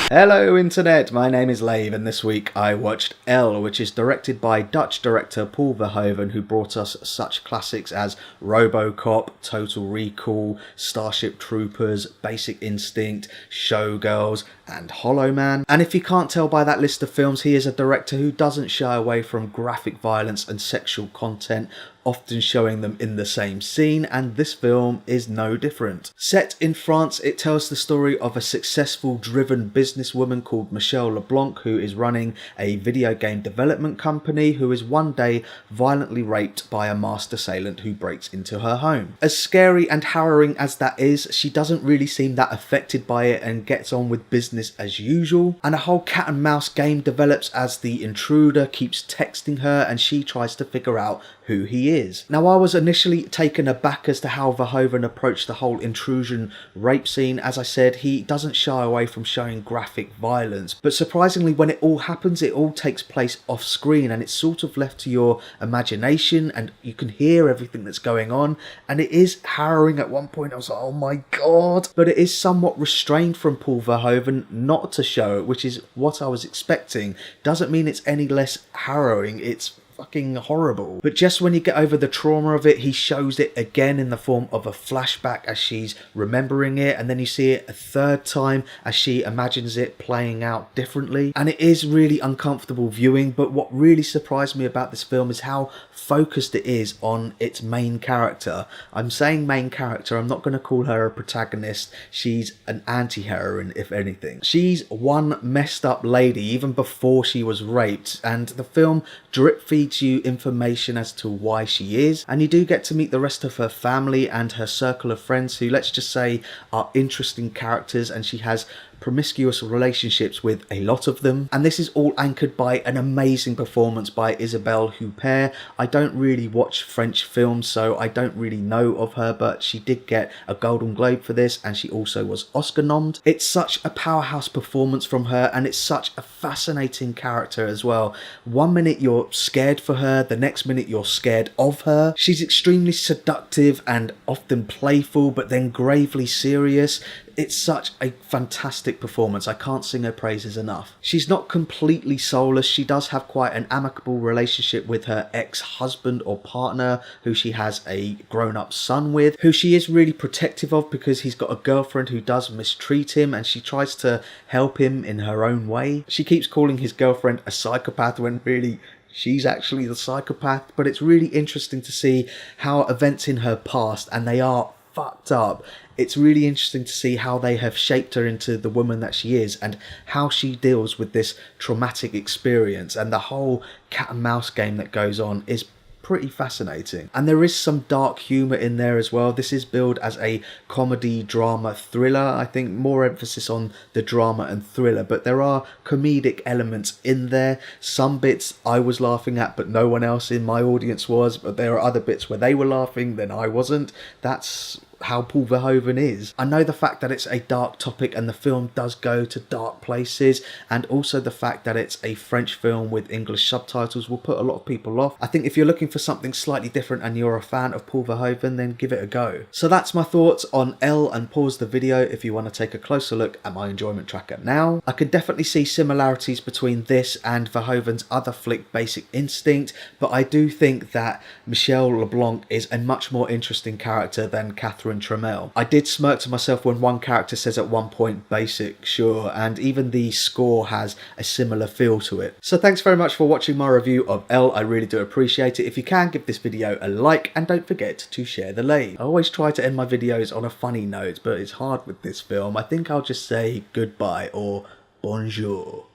Hello internet, my name is Lave and this week I watched Elle, which is directed by Dutch director Paul Verhoeven, who brought us such classics as RoboCop, Total Recall, Starship Troopers, Basic Instinct, Showgirls and Hollow Man. And if you can't tell by that list of films, he is a director who doesn't shy away from graphic violence and sexual content, often showing them in the same scene, and this film is no different. Set in France, it tells the story of a successful, driven businesswoman called Michelle LeBlanc, who is running a video game development company, who is one day violently raped by a masked assailant who breaks into her home. As scary and harrowing as that is, she doesn't really seem that affected by it and gets on with business as usual, and a whole cat and mouse game develops as the intruder keeps texting her and she tries to figure out who he is. Now, I was initially taken aback as to how Verhoeven approached the whole intrusion rape scene. As I said, he doesn't shy away from showing graphic violence, but surprisingly when it all happens, it all takes place off screen and it's sort of left to your imagination and you can hear everything that's going on, and it is harrowing. At one point I was like, oh my god, but it is somewhat restrained from Paul Verhoeven not to show it, which is what I was expecting. Doesn't mean it's any less harrowing, it's fucking horrible. But just when you get over the trauma of it, he shows it again in the form of a flashback as she's remembering it, and then you see it a third time as she imagines it playing out differently, and it is really uncomfortable viewing. But what really surprised me about this film is how focused it is on its main character. I'm saying main character, I'm not going to call her a protagonist. She's an anti-heroine, if anything. She's one messed up lady even before she was raped, and the film drip feeds you information as to why she is, and you do get to meet the rest of her family and her circle of friends who, let's just say, are interesting characters, and she has promiscuous relationships with a lot of them, and this is all anchored by an amazing performance by Isabelle Huppert. I don't really watch French films, so I don't really know of her, but she did get a Golden Globe for this, and she also was Oscar nommed. It's such a powerhouse performance from her, and it's such a fascinating character as well. One minute you're scared for her, the next minute you're scared of her. She's extremely seductive and often playful, but then gravely serious. It's such a fantastic performance. I can't sing her praises enough. She's not completely soulless. She does have quite an amicable relationship with her ex-husband or partner, who she has a grown-up son with, who she is really protective of because he's got a girlfriend who does mistreat him, and she tries to help him in her own way. She keeps calling his girlfriend a psychopath when really she's actually the psychopath. But it's really interesting to see how events in her past, and they are fucked up, it's really interesting to see how they have shaped her into the woman that she is, and how she deals with this traumatic experience, and the whole cat and mouse game that goes on is pretty fascinating. And there is some dark humour in there as well. This is billed as a comedy drama thriller. I think more emphasis on the drama and thriller, but there are comedic elements in there. Some bits I was laughing at but no one else in my audience was, but there are other bits where they were laughing then I wasn't. That's how Paul Verhoeven is. I know the fact that it's a dark topic and the film does go to dark places, and also the fact that it's a French film with English subtitles will put a lot of people off. I think if you're looking for something slightly different and you're a fan of Paul Verhoeven, then give it a go. So that's my thoughts on Elle, and pause the video if you want to take a closer look at my enjoyment tracker now. I could definitely see similarities between this and Verhoeven's other flick Basic Instinct, but I do think that Michelle LeBlanc is a much more interesting character than Catherine Trammell. I did smirk to myself when one character says at one point basic, sure, and even the score has a similar feel to it. So thanks very much for watching my review of Elle. I really do appreciate it. If you can, give this video a like and don't forget to share the link. I always try to end my videos on a funny note, but it's hard with this film. I think I'll just say goodbye or bonjour.